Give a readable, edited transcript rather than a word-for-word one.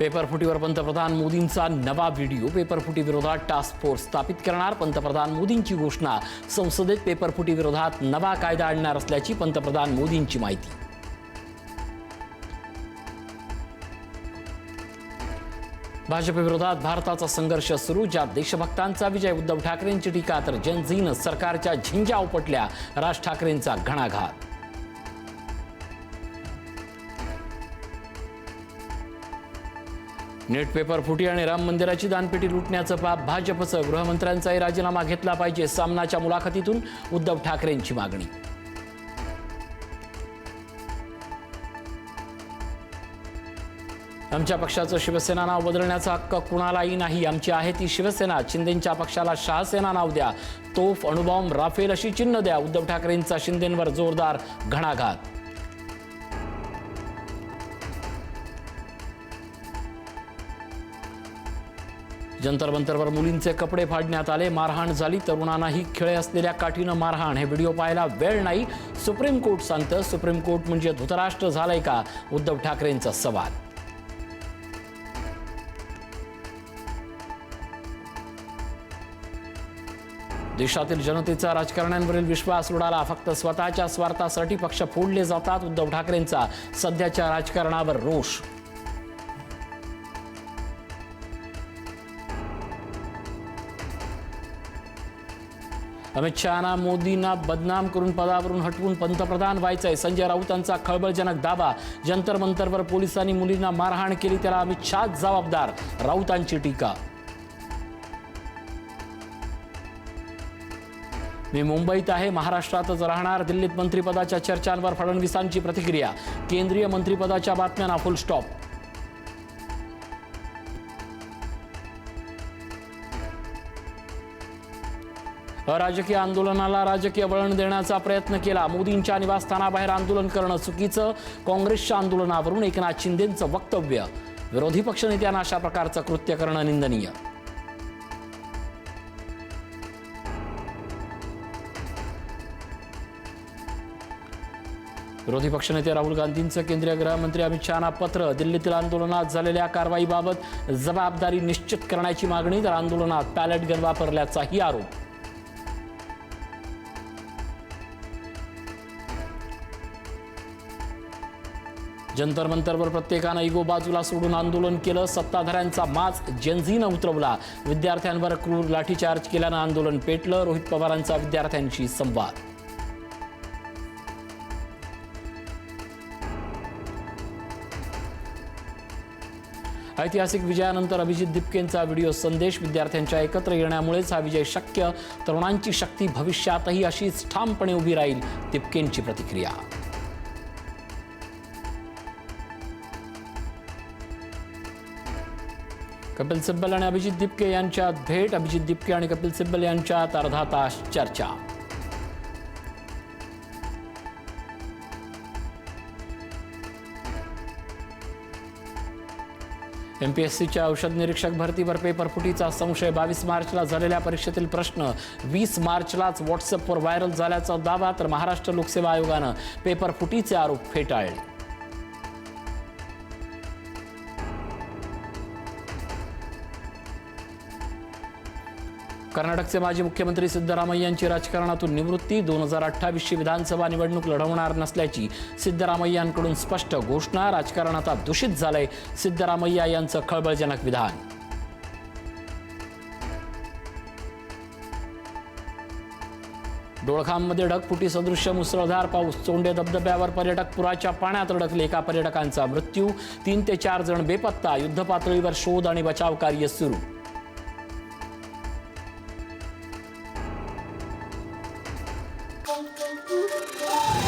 पेपरफुटीवर पंतप्रधान मोदींचा नवा व्हिडिओ. पेपरफुटी विरोधात टास्क फोर्स स्थापित करणार. पंतप्रधान मोदींची घोषणा. संसदेत पेपरफुटी विरोधात नवा कायदा आणणार असल्याची पंतप्रधान मोदींची माहिती. भाजप विरोधात भारताचा संघर्ष सुरू. ज्यात देशभक्तांचा विजय. उद्धव ठाकरेंची टीका तर जनजीनं सरकारच्या झिंज्या उपटल्या. राज ठाकरेंचा घणाघात. नेट पेपर फुटी आणि राम मंदिराची दानपेटी लुटण्याचं पाप भाजपचं. गृहमंत्र्यांचाही राजीनामा घेतला पाहिजे. सामनाच्या मुलाखतीतून उद्धव ठाकरेंची मागणी. आमच्या पक्षाचं शिवसेना नाव बदलण्याचा हक्क कुणालाही नाही. आमची आहे ती शिवसेना. शिंदेंच्या पक्षाला शहासेना नाव द्या. तोफ, अणुबॉम्ब, राफेल अशी चिन्ह द्या. उद्धव ठाकरेंचा शिंदेंवर जोरदार घणाघात. जंतर मंतरवर मुलींचे कपडे फाडण्यात आले. मारहाण झाली. तरुणांनाही खिळे असलेल्या काठीनं मारहाण. हे व्हिडिओ पाहायला वेळ नाही. सुप्रीम कोर्ट सांगतं. सुप्रीम कोर्ट म्हणजे धृतराष्ट्र झालंय का? उद्धव ठाकरेंचा सवाल. देशातील जनतेचा राजकारण्यांवरील विश्वास उडाला. फक्त स्वतःच्या स्वार्थासाठी पक्ष फोडले जातात. उद्धव ठाकरेंचा सध्याच्या राजकारणावर रोष. अमित शहाना मोदींना बदनाम करून पदावरून हटवून पंतप्रधान व्हायचंय. संजय राऊतांचा खळबळजनक दावा. जंतर मंतरवर पोलिसांनी मुलींना मारहाण केली त्याला अमित शहा जबाबदार. राऊतांची टीका. मी मुंबईत आहे, महाराष्ट्रातच राहणार. दिल्लीत मंत्रिपदाच्या चर्चांवर फडणवीसांची प्रतिक्रिया. केंद्रीय मंत्रिपदाच्या बातम्यांना फुल स्टॉप. अराजकीय आंदोलनाला राजकीय वळण देण्याचा प्रयत्न केला. मोदींच्या निवासस्थानाबाहेर आंदोलन करणं चुकीचं. काँग्रेसच्या आंदोलनावरून एकनाथ शिंदेंचं वक्तव्य. विरोधी पक्षनेत्यांना अशा प्रकारचं कृत्य करणं निंदनीय. विरोधी पक्षनेते राहुल गांधींचं केंद्रीय गृहमंत्री अमित शहांना पत्र. दिल्लीतील आंदोलनात झालेल्या कारवाईबाबत जबाबदारी निश्चित करण्याची मागणी. तर आंदोलनात पॅलेट गन वापरल्याचाही आरोप. जंतर मंतरवर प्रत्येकानं इगो बाजूला सोडून आंदोलन केलं. सत्ताधाऱ्यांचा माज जेनझीनं उतरवला. विद्यार्थ्यांवर क्रूर लाठीचार्ज केल्यानं आंदोलन पेटलं. रोहित पवारांचा विद्यार्थ्यांशी संवाद. ऐतिहासिक विजयानंतर अभिजित दिपकेंचा व्हिडिओ संदेश. विद्यार्थ्यांच्या एकत्र येण्यामुळेच हा विजय शक्य. तरुणांची शक्ती भविष्यातही अशीच ठामपणे उभी राहील. दिपकेंची प्रतिक्रिया. कपिल सिब्बल आणि अभिजित दिपके यांच्यात भेट. अभिजित दिपके आणि कपिल सिब्बल यांच्यात अर्धा तास चर्चा. एमपीएससीच्या औषध निरीक्षक भरतीवर पेपरफुटीचा संशय. 22 मार्चला झालेल्या परीक्षेतील प्रश्न 20 मार्चलाच व्हॉट्सअपवर व्हायरल झाल्याचा दावा. तर महाराष्ट्र लोकसेवा आयोगानं पेपरफुटीचे आरोप फेटाळले. कर्नाटकचे माजी मुख्यमंत्री सिद्धरामय्यांची राजकारणातून निवृत्ती. 2028ची विधानसभा निवडणूक लढवणार नसल्याची सिद्धरामय्यांकडून स्पष्ट घोषणा. राजकारण आता दूषित झालंय. सिद्धरामय्या यांचं खळबळजनक विधान. डोळखाममध्ये ढगफुटी सदृश्य मुसळधार पाऊस. चोंडे धबधब्यावर पर्यटक पुराच्या पाण्यात अडकले. एका पर्यटकांचा मृत्यू. 3 ते 4 जण बेपत्ता. युद्धपातळीवर शोध आणि बचाव कार्य सुरू. Thank you.